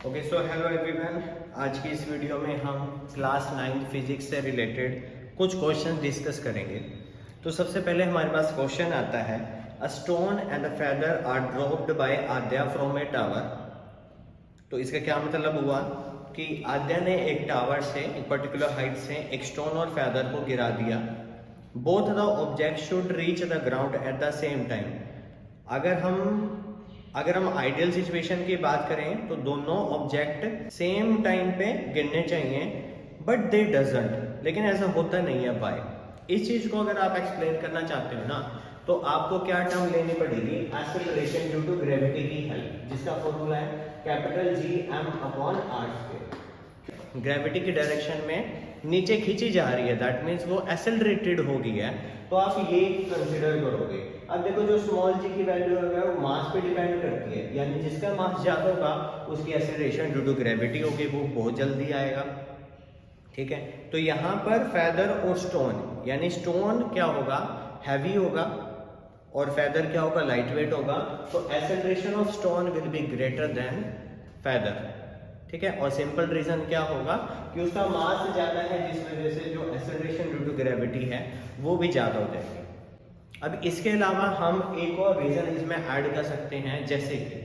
Okay so hello everyone. आज की इस वीडियो में हम क्लास 9 फिजिक्स से रिलेटेड कुछ क्वेश्चन डिस्कस करेंगे। तो सबसे पहले हमारे पास क्वेश्चन आता है, a stone and a feather are dropped by Adya from a tower. तो इसका क्या मतलब हुआ कि आद्या ने एक टावर से, एक पर्टिकुलर हाइट से एक स्टोन और फेदर को गिरा दिया। Both the object should reach the ground at the same time. अगर हम आइडियल सिचुएशन की बात करें तो दोनों ऑब्जेक्ट सेम टाइम पे गिरने चाहिए, बट दे डजंट, लेकिन ऐसा होता नहीं है। बाय इस चीज को अगर आप एक्सप्लेन करना चाहते हो ना, तो आपको क्या टर्म लेनी पड़ेगी, एक्सेलरेशन ड्यू टू ग्रेविटी की हेल्प, जिसका फॉर्मूला है capital G M upon R square. Gravity की डायरेक्शन में नीचे खींची जा रही है, दैट मीन्स वो एक्सेलरेटेड हो गई है। तो आप ये कंसिडर करोगे। अब देखो, जो स्मॉल जी की वैल्यू है वो मास पे डिपेंड करती है, यानी जिसका मास ज्यादा होगा उसकी एक्सेलरेशन ड्यू टू ग्रेविटी होगी, वो बहुत जल्दी आएगा। ठीक है, तो यहाँ पर फेदर और स्टोन, यानी स्टोन क्या होगा, हैवी होगा, और फेदर क्या होगा, लाइट वेट होगा। तो acceleration of stone will be greater than feather. ठीक है, और सिंपल रीजन क्या होगा कि उसका मास ज्यादा है, जिस वजह से जो एक्सेलरेशन ड्यू टू ग्रेविटी है वो भी ज्यादा हो जाएगी। अब इसके अलावा हम एक और रीजन इसमें ऐड कर सकते हैं, जैसे कि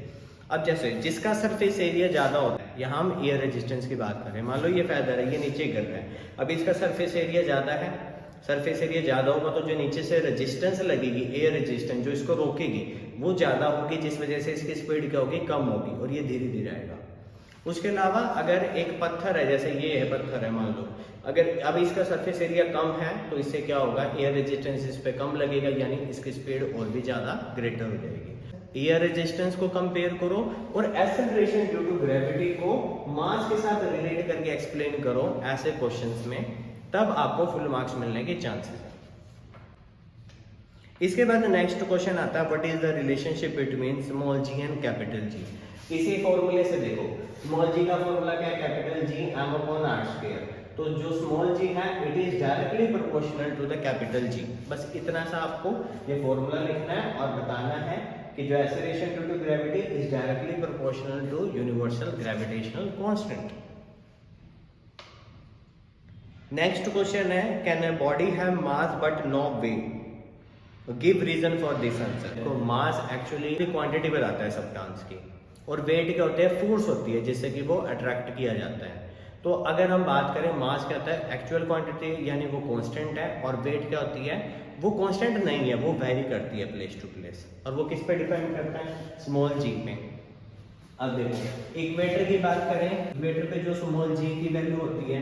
अब जैसे जिसका सरफेस एरिया ज्यादा होता है, यहाँ हम एयर रेजिस्टेंस की बात करें, मान लो ये फेदर है, ये नीचे गिर रहा है, अब इसका सरफेस एरिया ज्यादा है। सरफेस एरिया ज्यादा होगा तो जो नीचे से रेजिस्टेंस लगेगी, एयर रेजिस्टेंस जो इसको रोकेगी, वो ज्यादा होगी, जिस वजह से इसकी स्पीड क्या होगी, कम होगी, और ये धीरे धीरे आएगा। उसके अलावा अगर एक पत्थर है, जैसे ये है पत्थर है, मान लो अगर अब इसका सरफेस एरिया कम है, तो इससे क्या होगा, एयर रेजिस्टेंस इस पे कम लगेगा, यानी इसकी स्पीड और भी ज्यादा ग्रेटर हो जाएगी। एयर रेजिस्टेंस को कंपेयर करो और एक्सेलरेशन ड्यू टू ग्रेविटी को मास के साथ रिलेट करके एक्सप्लेन करो ऐसे क्वेश्चंस में, तब आपको फुल मार्क्स मिलने के चांसेस है। इसके बाद नेक्स्ट क्वेश्चन आता है, what is the relationship between small G and capital G. इसी फॉर्मूले से देखो, स्मॉल जी का फॉर्मूला क्या है, capital G M upon R square. तो जो स्मॉल जी है it is directly proportional to the capital G. बस इतना सा आपको ये फॉर्मूला लिखना है और बताना है कि जो acceleration due to gravity is directly proportional to universal gravitational constant. Next question है, can a body have mass but no weight, give reason for this answer. तो मास एक्चुअली क्वांटिटी बताता है सब्सटेंस की, और वेट क्या होता है, force होती है जिससे कि वो अट्रैक्ट किया जाता है। तो अगर हम बात करें, मास क्या होता है, एक्चुअल क्वांटिटी, यानी वो कांस्टेंट है, और वेट क्या होती है, वो कांस्टेंट नहीं है, वो वेरी करती है प्लेस टू प्लेस, और वो किस पे डिपेंड करता है, स्मॉल जी पे। अब देखो, इक्वेटर की बात करें, इक्वेटर पे जो स्मॉल जी की वैल्यू होती है,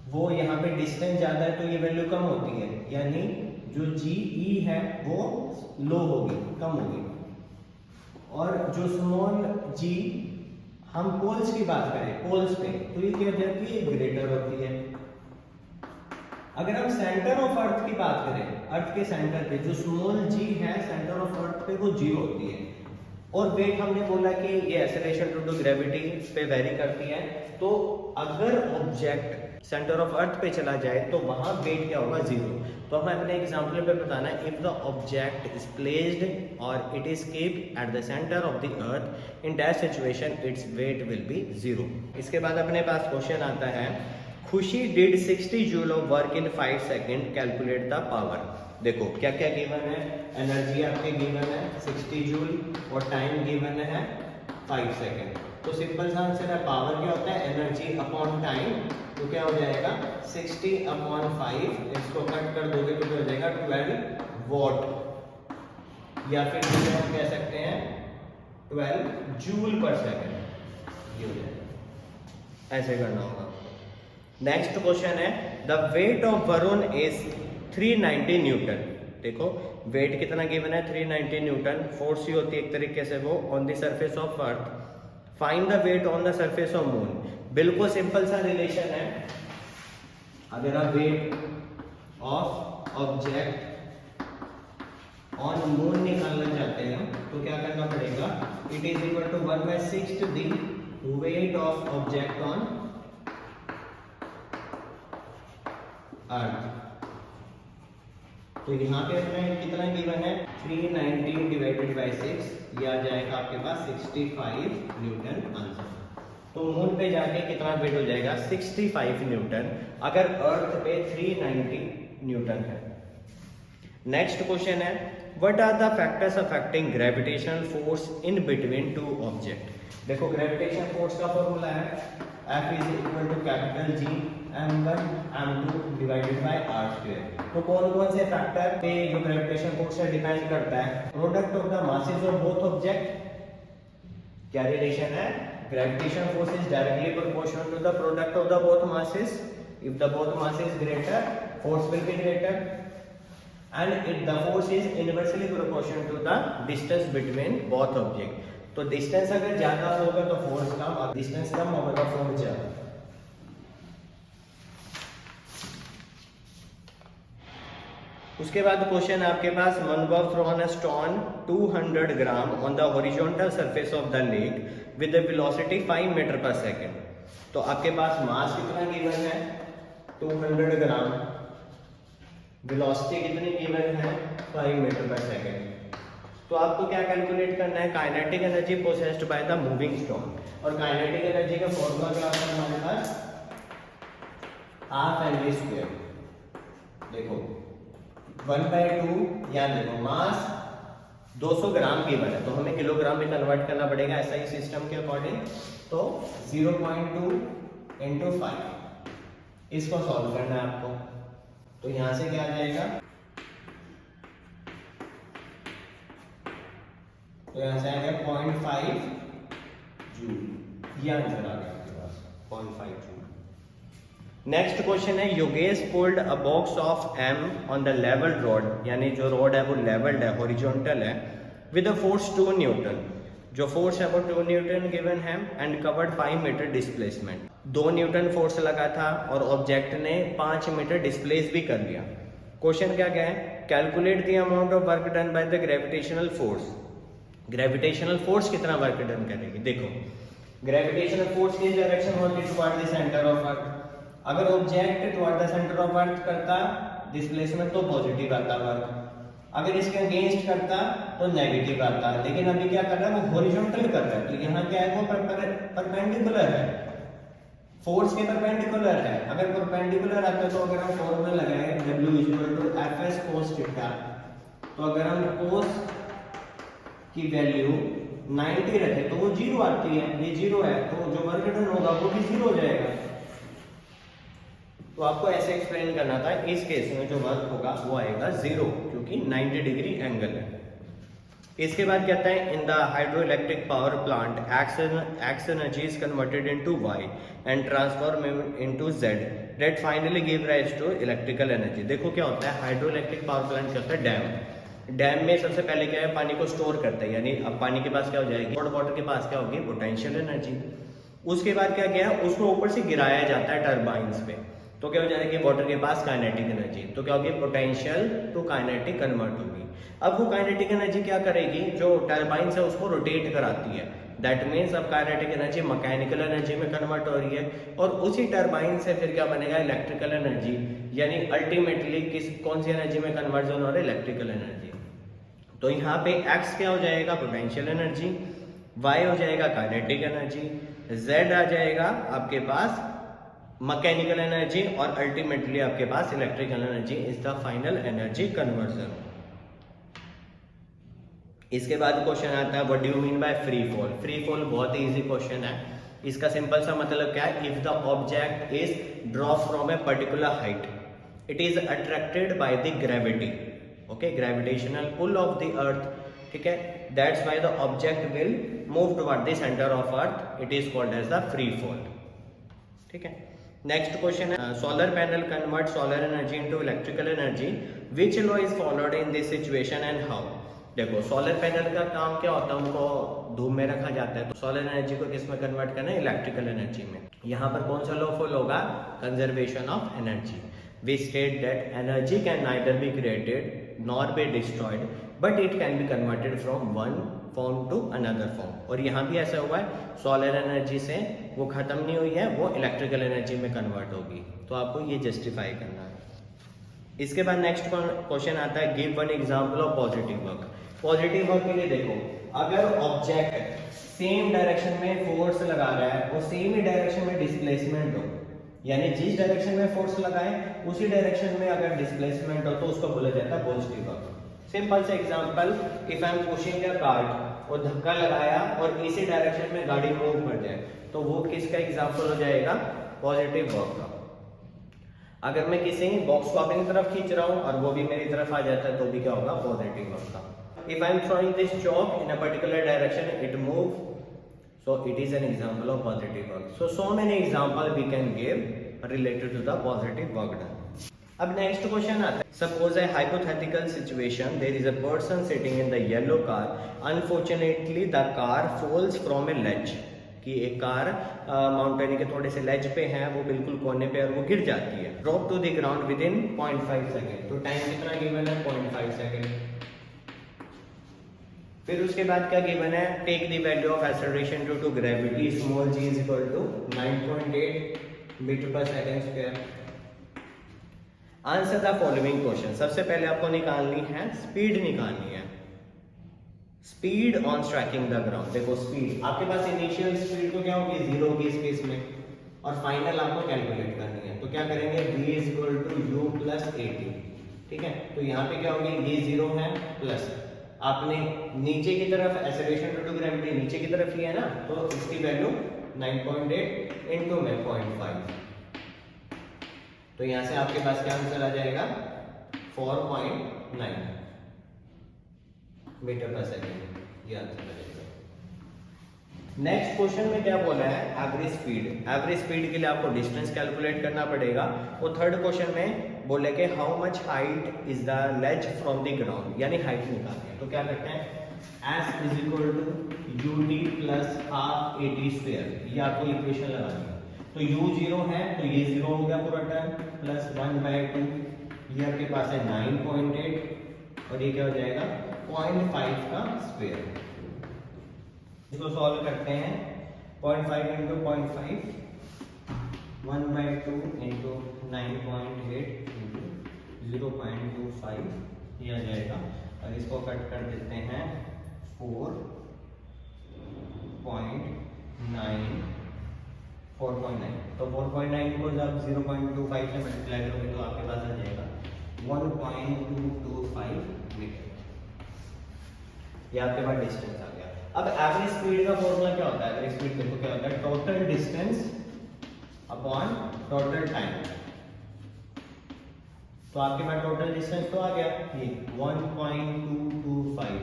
वो यहाँ पे डिस्टेंस ज्यादा है तो ये वैल्यू कम होती है, यानी जो जी ई है वो लो होगी, कम होगी। और जो स्मॉल जी, हम पोल्स की बात करें, पोल्स पे, तो ये क्या हो जाती है, ग्रेटर होती है। अगर हम सेंटर ऑफ अर्थ की बात करें, अर्थ के सेंटर पे जो स्मॉल जी है, सेंटर ऑफ अर्थ पे वो जीरो होती है। और वेट हमने बोला कि ये एक्सेलरेशन ड्यू टू ग्रेविटी पे वेरी करती है। तो अगर ऑब्जेक्ट सेंटर ऑफ अर्थ पे चला जाए तो वहां वेट क्या होगा, जीरो। तो हमें अपने एग्जांपल पे बताना है, if the object is placed और it is keeped at the centre of the earth, in that situation its weight will be zero. इसके बाद अपने पास क्वेश्चन आता है, Khushi did 60 joule of work in 5 second, calculate the power. देखो क्या क्या गिवन है, एनर्जी आपके गिवन है 60 जूल, और टाइम गिवन है 5 सेकंड। तो सिंपल सा आंसर है, पावर क्या होता है, एनर्जी अपॉन टाइम। तो क्या हो जाएगा, 60 अपॉन 5, इसको कट कर दोगे तो क्या हो जाएगा, 12 वॉट, या फिर हम कह सकते हैं 12 जूल पर सेकंड, ये हो जाएगा। ऐसे करना होगा। नेक्स्ट क्वेश्चन है, the weight of Varun is 390 Newton. देखो वेट कितना गिवन है, 390 न्यूटन। फोर्स ही होती है एक तरीके से वो on the surface of earth. Find the weight on the surface of moon. बिल्कुल सिंपल सा रिलेशन है। अगर आप weight of object on moon निकालना चाहते हैं तो क्या करना पड़ेगा, it is equal to 1/6 the weight of object on earth. तो यहाँ पे हमें कितना गिवन है, 390 डिवाइडेड बाई 6, ये आ जाएगा आपके पास 65 न्यूटन आंसर। मून पे जाके कितना वेट हो जाएगा 65 न्यूटन, अगर अर्थ पे 390 न्यूटन है। नेक्स्ट क्वेश्चन है what are the factors affecting gravitational force in between two object. देखो ग्रेविटेशन फोर्स का फॉर्मूला है F is equal to capital G m1 m2 divided by r square. तो कौन कौन से फैक्टर पे जो ग्रेविटेशन फोर्स से डिपेंड करता है? Product of the masses of both object, क्या रिलेशन है? Gravitation force is directly proportional to the product of the both masses. If the both mass is greater, force will be greater, and if the force is inversely proportional to the distance between both object. तो distance अगर ज्यादा होगा तो force कम, और distance कम होगा तो force ज्यादा। उसके बाद क्वेश्चन आपके पास one boy thrown a stone 200 gram on the horizontal surface of the lake with the velocity 5 metre पर सेकंड। तो आपके पास मास कितना गिवन है 200 ग्राम, वेलोसिटी कितनी गिवन है 5 मीटर पर सेकंड। तो आपको क्या कैलकुलेट करना है? Kinetic energy possessed by the moving stone, और काइनेटिक एनर्जी का फॉर्मूला क्या होता है हमारे पास? Half mv square. देखो 1/2, या देखो मास 200 ग्राम गिवन है तो हमें किलोग्राम में कन्वर्ट करना पड़ेगा ऐसा ही सिस्टम के अकॉर्डिंग। तो 0.2 × 5 इसको सॉल्व करना है आपको। तो यहां से क्या आ जाएगा? तो यहां से आएगा 0.5 जूल, ये आंसर आ गया आपके पास 0.5 जूल। नेक्स्ट क्वेश्चन है Yogesh pulled a box of M on the levelled rod, यानी जो रॉड है वो लेवल्ड है, हॉरिजॉन्टल है, विद अ फोर्स 2 न्यूटन। जो फोर्स है वो 2 न्यूटन गिवन है and covered 5 metre displacement. 2 newton force लगा था और ऑब्जेक्ट ने 5 मीटर डिस्प्लेस भी कर लिया। क्वेश्चन क्या क्या है? Calculate the amount of work done by the gravitational force. Gravitational force कितना वर्क डन करेगी? देखो ग्रेविटेशनल फोर्स की डायरेक्शन होगी toward the centre of earth. अगर object toward the centre of earth करता डिस्प्लेसमेंट तो पॉजिटिव आता वर्क, अगर इसके अगेंस्ट करता तो नेगेटिव आता। लेकिन अभी क्या कर रहा है? वो हॉरिजॉन्टल कर रहा है, तो यहाँ क्या है? वो परपेंडिकुलर है, फोर्स के परपेंडिकुलर है। अगर परपेंडिकुलर आता तो अगर हम फॉर्मूला लगाए W = Fs cos थीटा, तो अगर हम cos की वैल्यू 90 रखे तो वो 0 आती है, ये 0 है तो जो वर्क डन होगा वो भी 0 हो जाएगा। तो आपको ऐसे एक्सप्लेन करना था, इस केस में जो वर्क होगा वो आएगा 0 क्योंकि 90 डिग्री एंगल है। इसके बाद कहता है in the hydroelectric power plant X energy is converted into Y and transform into Z that finally give rise to electrical energy. देखो क्या होता है हाइड्रोइलेक्ट्रिक पावर प्लांट क्या होता है? डैम में सबसे पहले क्या है? पानी को स्टोर करता है, यानी अब पानी के पास क्या हो जाएगी? वाटर के पास क्या होगी? Potential energy. उसके बाद क्या किया? उसको ऊपर से गिराया जाता है टर्बाइंस पे, तो क्या हो जाएगी? वाटर के पास काइनेटिक एनर्जी, तो क्या होगी? पोटेंशियल टू काइनेटिक कन्वर्ट होगी। अब वो काइनेटिक एनर्जी क्या करेगी? जो टर्बाइंस है उसको रोटेट कराती है, दैट मीन्स अब काइनेटिक एनर्जी मैकेनिकल एनर्जी में कन्वर्ट हो रही है, और उसी टर्बाइन से फिर क्या बनेगा? इलेक्ट्रिकल एनर्जी, यानी अल्टीमेटली कौन सी एनर्जी में कन्वर्जन हो रहा है? Electrical energy. तो यहाँ पे x क्या हो जाएगा? पोटेंशियल एनर्जी, y हो जाएगा काइनेटिक एनर्जी, z आ जाएगा आपके पास मैकेनिकल एनर्जी, और अल्टीमेटली आपके पास electrical energy is the final energy conversion. इसके बाद क्वेश्चन आता है what do you mean by free fall. Free fall बहुत ही इजी क्वेश्चन है। इसका सिंपल सा मतलब क्या है? If the object is drop from a particular height, it is attracted by the gravity, okay, gravitational pull of the earth, ठीक है, that's why the object will move toward the centre of earth, it is called as the free fall, ठीक है। Next question है solar panel convert solar energy into electrical energy, which law is followed in this situation and how. देखो solar panel का काम क्या होता है? उनको धूप में रखा जाता है, तो सोलर एनर्जी को किस में कन्वर्ट करना है? इलेक्ट्रिकल एनर्जी में। यहाँ पर कौन सा लॉ फॉलो होगा? Conservation of energy. We state that energy can neither be created nor be destroyed, but it can be converted from one form to another form. और यहाँ भी ऐसा हुआ है, सोलर एनर्जी से वो खत्म नहीं हुई है, वो इलेक्ट्रिकल एनर्जी में कन्वर्ट होगी। तो आपको ये जस्टिफाई करना है। इसके बाद नेक्स्ट क्वेश्चन आता है give one example of positive work. Positive work के लिए देखो, अगर ऑब्जेक्ट सेम डायरेक्शन में फोर्स लगा रहा है और सेम ही डायरेक्शन में डिस्प्लेसमेंट हो, यानी जिस डायरेक्शन में फोर्स लगाए उसी डायरेक्शन में अगर डिस्प्लेसमेंट हो तो उसको बोला जाता है पॉजिटिव वर्क। सिंपल से example, if I am pushing a cart और धक्का लगाया और इसी डायरेक्शन में गाड़ी मूव कर जाए तो वो किसका एग्जांपल हो जाएगा? पॉजिटिव वर्क का। अगर मैं किसी बॉक्स को अपनी तरफ खींच रहा हूं और वो भी मेरी तरफ आ जाता है तो भी क्या होगा? पॉजिटिव वर्क का। If I am throwing this chalk in a particular direction, it move, so it is an example of positive work. So many example we can give related to the positive work done. अब next question आता है, suppose a hypothetical situation, there is a person sitting in the yellow car, unfortunately the car falls from a ledge, कि एक car mountain के थोड़े से लेज पे है, वो बिल्कुल कोने पे, और वो गिर जाती है, drop to the ground within 0.5 second. तो टाइम कितना गिवन है? 0.5 सेकेंड। फिर उसके बाद क्या गिवन है? Take the value of acceleration due to gravity small g is equal to 9.8 metre पर second square. Answer the following question. सबसे पहले आपको निकालनी है स्पीड, निकालनी है speed on striking the ground. देखो स्पीड आपके पास इनिशियल स्पीड तो क्या होगी? 0 होगी इस केस में, और फाइनल आपको कैलकुलेट करनी है। तो क्या करेंगे? v is equal to u plus 80, ठीक है। तो यहाँ पे क्या होगी? ये 0 है प्लस, आपने नीचे की तरफ एक्सेलरेशन ड्यू टू ग्रेविटी नीचे की तरफ लिया है ना, तो इसकी वैल्यू 9.8 इनटू में 0.5, तो यहां से आपके पास क्या आंसर आ जाएगा? 4.9 मीटर पर सेकेंड, ये आंसर आ जाएगा। नेक्स्ट क्वेश्चन में क्या बोला है? Average speed. एवरेज स्पीड के लिए आपको डिस्टेंस कैलकुलेट करना पड़ेगा। वो थर्ड क्वेश्चन में बोले कि how much height is the ledge from the ground, यानी हाइट निकालनी है। तो क्या करते हैं? s is equal to ut plus half 80 square, ये आपको इक्वेशन लगानी है। तो u 0 है तो ये 0 हो गया पूरा टर्म, प्लस 1/2, ये आपके पास है 9.8, और ये क्या हो जाएगा? 0.5 का स्क्वायर। इसको सॉल्व करते हैं, 0.5 इंटू 0.5, 1/2 इंटू 9.8 इंटू 0.25, ये आ जाएगा। और इसको कट कर देते हैं 4.9, तो 4.9 को जब 0.25 से मल्टीप्लाई करोगे तो आपके पास आ जाएगा 1.225 मीटर। ये आपके पास डिस्टेंस आ गया। अब एवरेज स्पीड का फॉर्मूला क्या होता है? एवरेज स्पीड देखो क्या होता है? Total distance upon total time. तो आपके पास टोटल डिस्टेंस तो आ गया, ये 1.225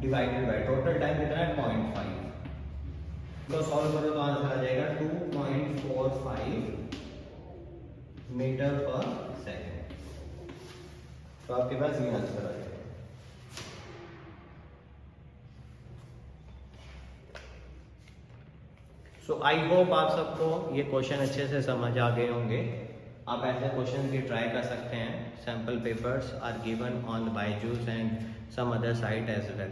डिवाइडेड बाय टोटल टाइम कितना है? 0.5। तो सॉल्व करो तो आंसर आ जाएगा 2.45 मीटर पर सेकेंड। तो आपके पास ये आंसर आ जाएगा। सो आई होप आप सबको ये क्वेश्चन अच्छे से समझ आ गए होंगे। आप ऐसे क्वेश्चन भी ट्राई कर सकते हैं। Sample papers are given on Byju's and some other site as well.